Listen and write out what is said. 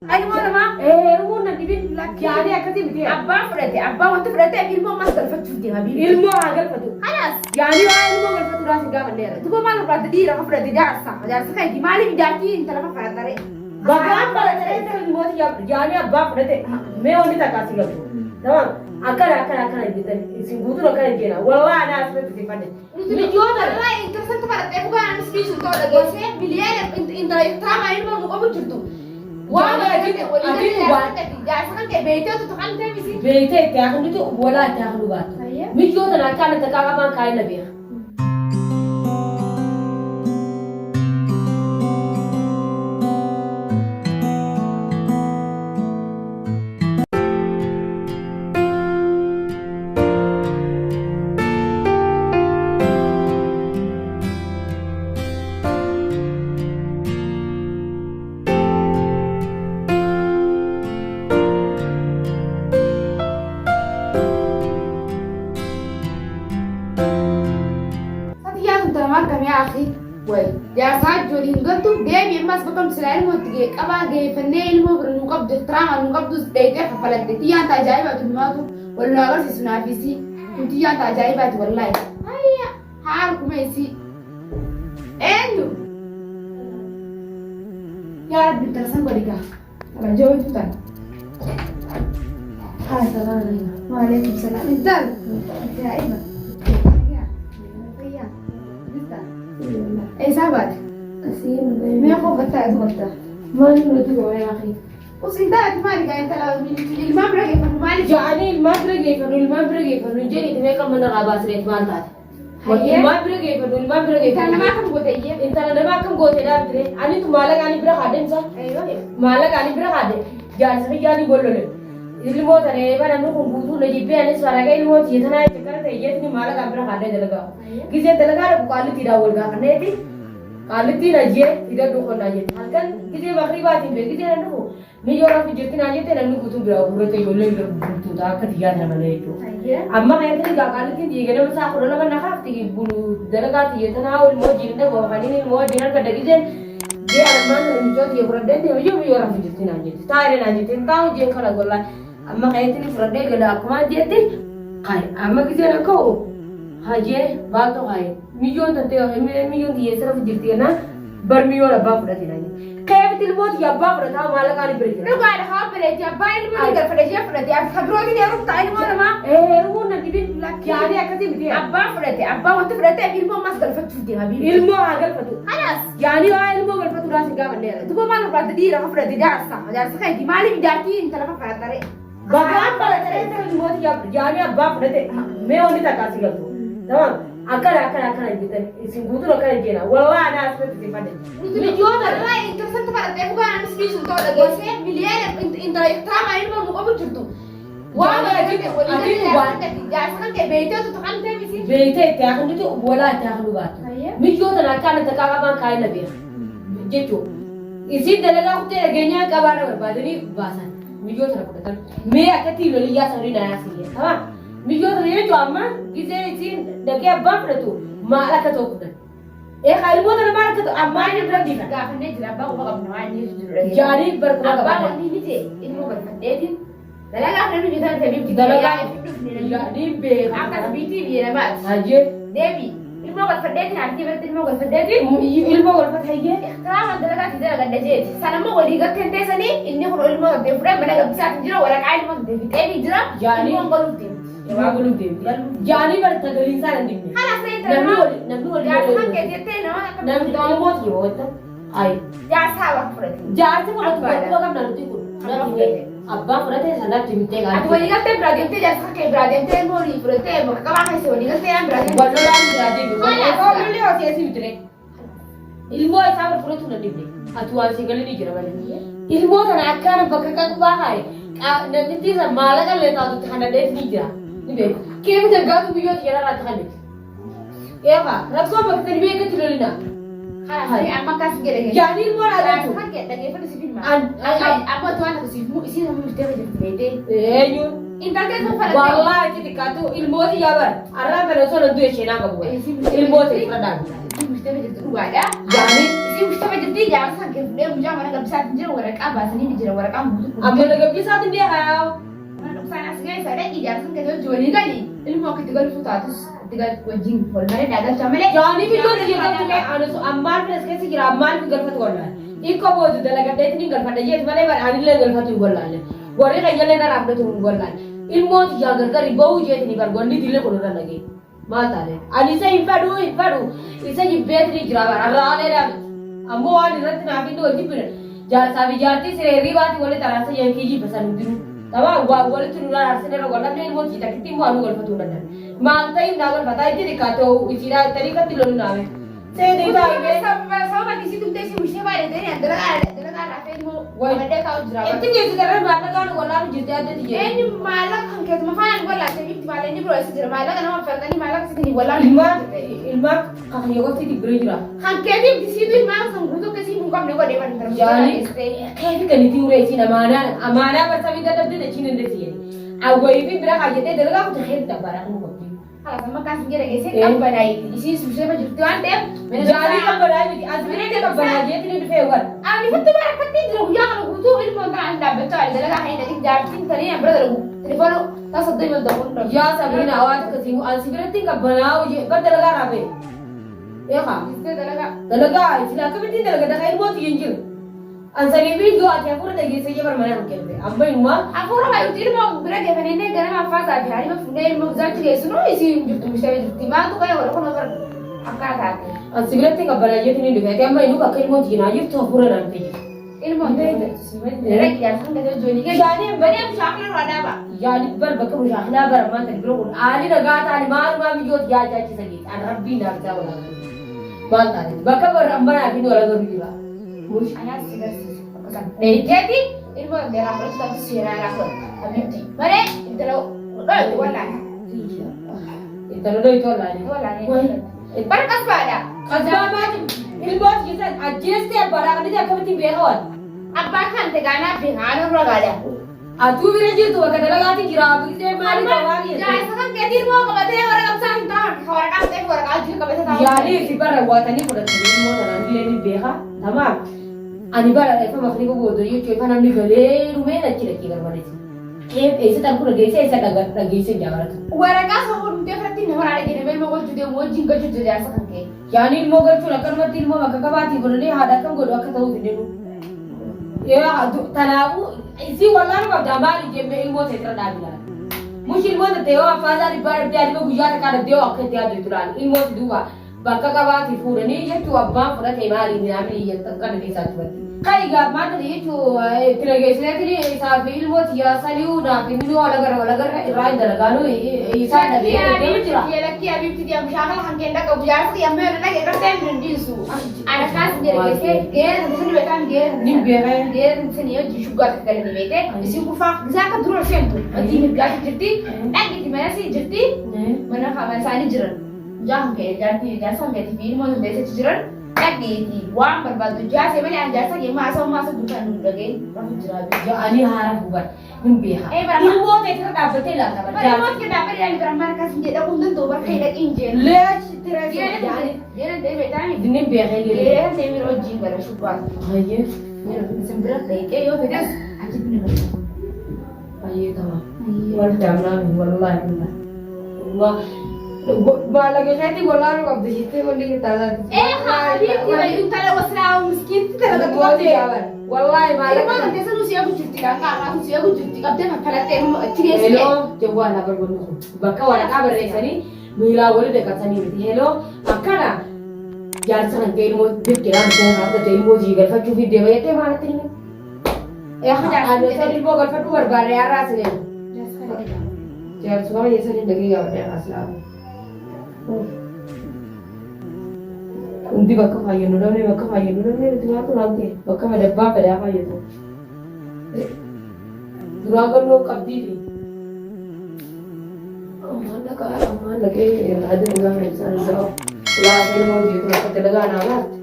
Ilmoo namaa ilmoo na dibin yaani akkasii miti abbaan fudhate abbaan wanta fudhate ilmoo mas galfachuuf deema bibi ilmoo haa galfatu halas yaani waa ilmoo galfatu raasi gaafanneera duba maal fudhate dhiira fudhate jaarsa kan maaliif jaartii intala fudhatare bagaan baratee ilmooti yaani abbaan fudhate mee wanti takkaasi galtu tamam akkana jettan isin guutuun akkana jeena wallaahi ana asirratti isin fadhe miliyoona wallahi intarsantu fudhatee bugaan anis biisuun ta'uu dhageessee miliyoona intala taamaa ilmoo nu qabu jirtu Wah, lagi jaarsa kan kayak bete tuh kan teh misi. Bete kayak aku itu bola aja aku lupa. Mikir tuh nak kan tak apa kain lebih. Ya sajo lingga tuh dia bimas bakal selain mau tiga apa gaya penel mau bernukap drama nukap tuh daya kapalan deh tiang tak jaya batu mau tuh walau si sunafisi tiang tak jaya batu walai ayah har kumesi endo ya bintasan beriga kalau jauh itu kan assalamualaikum waalaikumsalam bentar ya ibu sahabat, मैं आपको बताया तो बता, मन मुझे बोले आखिर, उस इंसान तुम्हारे क्या इंसान इल्मा ब्रेक है तुम्हारे जाने इल्मा ब्रेक है मुझे इतने कम ना आवाज़ रेट मारता है, इल्मा ब्रेक है इंसान नमाकम गोते ना तेरे, आनी तुम्हारा गानी ब्रेक आदे इंसान, माला गानी ब्रेक आदे, जान से जानी बोलो ले, इल्मो तरे बार हम लोग कुंभू नहीं पे आने सारा का इल्मो चीज़ ना चक्कर थे ये तो माला गानी ब्रेक आदे जलगा, किसी जलगा रे बुकाली तीरा बोलगा करने थी Kaliti aja, tidak dukun aja. Kan kita bakri batin, kita nak dukun. Ni orang fijitin aja, kita nak dukun berapa bulan tu jualan berbutu tak ketiga nama itu. Amma kaya tu gak kaliti dia kena masa aku orang nak hafti bulu deragat dia tu nak mau jinda bawa kali ni mau jinda pada kita dia aman tu jual dia berada dia juga orang fijitin aja. Tayar aja, tahu dia kalau gola. Amma kaya tu berada gala aku mah dia tu kaya. Amma kita nak kau. Haji, bato hai. Million tante million dia serap jirti na bar million abba pura dinai. Kaya betul buat ya abba pura tha mala kali beri. Lu gak ada hal beri ya abba ini mau nggak pada dia pura dia. Kabro ini dia orang tahu mana mah. Rumah nanti bin laki ada yang kasih dia. Abba pura dia, abba waktu pura dia ilmu mas galfat tu dia habis. Ilmu agal patu. Halas. Yani ilmu galfat tu rasa gak mandera. Tu kau malu pura dia orang pura dia jarsa kayak gimana dijati intala apa tare. Bagan pada tare ilmu dia yani abba pura dia. Me oni tak kasih galtu. Tamam. Akara gitu. Isin gutu akara jena. Wallah ana asbet sifade. Miliyoner lah intersan tu pada teh bukan anis bisu tu ada gosnya miliar intala trama ini mau apa cerita. Wah, gitu. Jangan kan kayak bete tu kan teh misi. Bete teh aku itu bola teh aku buat. Miliyoner akara teh kakak kain lebih. Gitu. Isin dalaga aku teh genya kabar berbadani bahasan. Miliyoner aku kan. Me akati lo liya sari naya sih. Tamam. Miliyoner itu amma kita isin dake abba tu malah ketokudan. Ilmu tu malah ketok amma ini berarti kan? Gak pernah jelas abba aku gak pernah ini sudah. Jadi berkurang abba ini je ilmu berfedetin. Dalaga apa ni kita sebab kita dalaga jadi be. Akan biti dia nama. Aje. Devi. Ilmu berfedetin arti berarti ilmu berfedetin. Ilmu berfedetin aja. Kerana dalaga tidak akan ada je. Sana mau waliga kente sini ini kalau ilmu berfedetin mana gak bisa jira orang kain mau Devi. Devi jira. Jadi ilmu galutin. Belum tim. Jadi bertagih sana ni. Halas saya Nabi Jangan kan kayak dia teh nama. Nabi mau kiro itu. Ay. Jangan salah berarti. Jadi kalau tu kan nanti tu. Abba berarti sana tim teh kan. Aku ingat teh berarti teh jangan kayak berarti teh mau di berarti mau kawan hasil ingat teh berarti. Walau berarti. Kalau beli orang sih betul. Ilmu itu apa berarti tu nanti. Atuan segala ni jera mana ni. Ilmu tu nak kan pakai bahaya. Nanti tu malah kan letak tu kan ada ni jera. Ini, kira jaga tu biar kira rata kan. Ya apa? Rasa apa kita ni biar kita lina. Hari amma kasih kira. Jadi ilmu ada tu. Kan kita ni pun disipin mah. Amma tu anak disipin, isi nama mesti ada bete. Yun. Internet tu pada. Wallah kita tu ilmu tu ya ber. Arah berusaha nanti esena kamu. Ilmu tu ada. Mesti ada tu ada. Jadi isi mustama jirti jaarsan ke fuudhee guyyaa mana gabbisaatti jira waraqaa baasanii ni jira waraqaan guutuu. Amma na gabbisaatti ni haa. Mana dhufsaan as ga'e sadaqii jaarsan ke hojii walii gali ilmoo akka itti galfuu taatus itti gal wajjin wal malee daagalcha malee. Jaanii biyyoota jirtu mee anusu ammaan filas keessa jira ammaan fi galfatu wallaan. Iko boodu dalagaddeetti ni galfadha jeeti malee badhaanillee galfatu hin wallaalle. Warri qayyallee na raafdatu hin wallaalle. Ilmooti yaa gargari ba'uu jeeti ni gargoonni dillee kunirra nagee. Maal taane? Ani isa hin fadhu. Isa jibbeeti ni jira bararraalee dhaabati. Ammoo waan irratti naaf inni wal jibbine. Jaarsaa fi jaartii sireerrii baati wali taraasa yankii jibbisan hundiru. Taphaa waan walitti nurraa arsine irra wallamne ilmooti takkitti immoo anu galfatu danda'an. Maal ta'in naa galfataa itti dhiqaatoo isiidhaa itti dhiqatti lolu naame. Seedii taa'ibee. Sababa kisi tumte si mushee baay'ee dalagaa raafee immoo wamadee kaa'u jira. Itti geessi daree maallaqaan wallaan jirti addatti jee. Eenyu maallaqa kan keessuma faayaan wallaatee bifti maallaqni biroo isa jira maallaqa nama falqanii maallaqa sitti wallaan. Ilmaan kan yegooti dibbiree jira. Kan keetiif disiitu ilmaan kan guutuu keessi hin qabne godhee ban tarbii. Yaani keeti kan itti uree isin amaanaa barsamii dadhabdee dachiin hin deesiyee. Awwayii fi bira kaayyattee dalagaa kutaa keeti dabbaraa kan qophi. Sama kan sendiri geser kampanye isi susah macam tu ante. Jadi kampanye itu aslinya dia kampanye dia tidak difewan. Ani betul betul pasti dulu ya kalau butuh ilmu tentang anda betul ada lagi hari nanti jartin tadi yang berada telepon tak sedih betul. Ya Sabrina awak kesini aslinya tinggal kampanye je betul lagi apa? Ya kan? Dalaga istilah kebetulan dalaga dah ilmu tu yang jil. Ansari भी जो आते हैं पूरे तरीके से ये परमानेंट होके रहते हैं अब भाई हुआ आप पूरा भाई उधर में बड़ा क्या बने ने घर में आफात आ बिहारी में फुने में गुजार के सुनो इसी जो तुम से दिमाग तो क्या वाला कौन पर आपका था सिगरेट का बड़ा ये नहीं दिखाते हम भाई नुका कहीं मोची ना ये तो पूरा नाम पे ilmu ini क्या संग जो जोनी के यानी बने हम शाकल वाला बा यानी पर बकम शाकला बर मान तक लोग आली लगा था मार मार भी जो या जा सके अन रब्बी ना जा वाला बात आ बकम बर अंबर आके वाला तो भी बा मुश anak sudah jadi ilmu dia harus tapi sihir aku tapi mana itu lo wala itu lah berkas pada kasbama ilmu kita adjust ya barang ini dia kami behon apa kan tegana behana beragada atu biraji tu akan dalam hati kira begitu mari tawari jangan sekarang kedir mau ke mata orang kamu sah tahu orang kamu teh orang kamu juga bisa tahu yani si bara watani pada ilmu dan ini beha tamam ani bara itu makni ko bodo ये चोई खाना हमने गले रूमे लच्ची लच्ची कर वाले थी ये ऐसे तब पूरा गैसे ऐसा लगे से जा रहा था orang kamu mau dia berarti nih orang ada di level mau jadi mau jingga jadi jasa kan ke yani mau kerja lah kan mati mau makan kabati bodo ni ada kan bodo aku tahu ini ya tanaku isi wallah ni bawa damai je me ilmu saya terada bila mushil ilmu tu teo apa dari bara dia di bawa gujar kan dia aku dia tu turan ilmu tu dua bakal kabati pura ni je tu abang pura temari ni ambil yang tengkan di satu bati kai ga mata ni tu terage sila tini sa ilmu dia saliu na piminu alagar rai dalaganu isa na dia dia lagi abis itu dia misalkan hangkenda kau biar sih yang mana lagi kerja berhenti su anak kan sendiri geser geser di sini bekan geser ni biar geser sini ya juga sekali nih bete di sini kufa zakat dulu sentuh nanti nih biar jadi lagi di mana sih jadi mana kamar saya ini jalan jangan kayak jadi sampai di film mau desa jalan lagi di uang berbatu jasa mana jasa yang masuk bukan dulu lagi orang jalan ya ani harap buat nimbiha ilmu itu dapat lah berapa kita dapat yang beramar kasih dia untuk tuh berkaitan injil leh terus dia nanti beta nih nimbiha dia semi rojin bara syukur aye semberat deh kayak yo terus aja bener aye tamam wal jamna wallahi Allah Bala ke saya bola kau di situ boleh kita lihat. Habib, tiba itu kalau wasra miskin kita ada dua jalan. Wallahi malah. Mana desa nusia aku cuti kan, karena nusia aku cuti kapten apa tem tiga sih. Hello, coba lah berbunyi. Baka warak kabar desa ni, mila boleh dekat sini. Hello, makana. Jangan sangat kayak ilmu pikiran saya ada ilmu juga. Kalau cuti dia itu mana ini? Ada saya ilmu kalau tu berbara arah sini. Jangan semua desa ni negeri yang ada asal. Undi bakka fayyadu namni duraa kun hafte bakka madabbaa fadaa fayyadu duraa gannoo qabdiifi ammaan dhaqee yaada dhugaa isaan isaa ulaa ilmoo jiru akka dalagaa naamaatti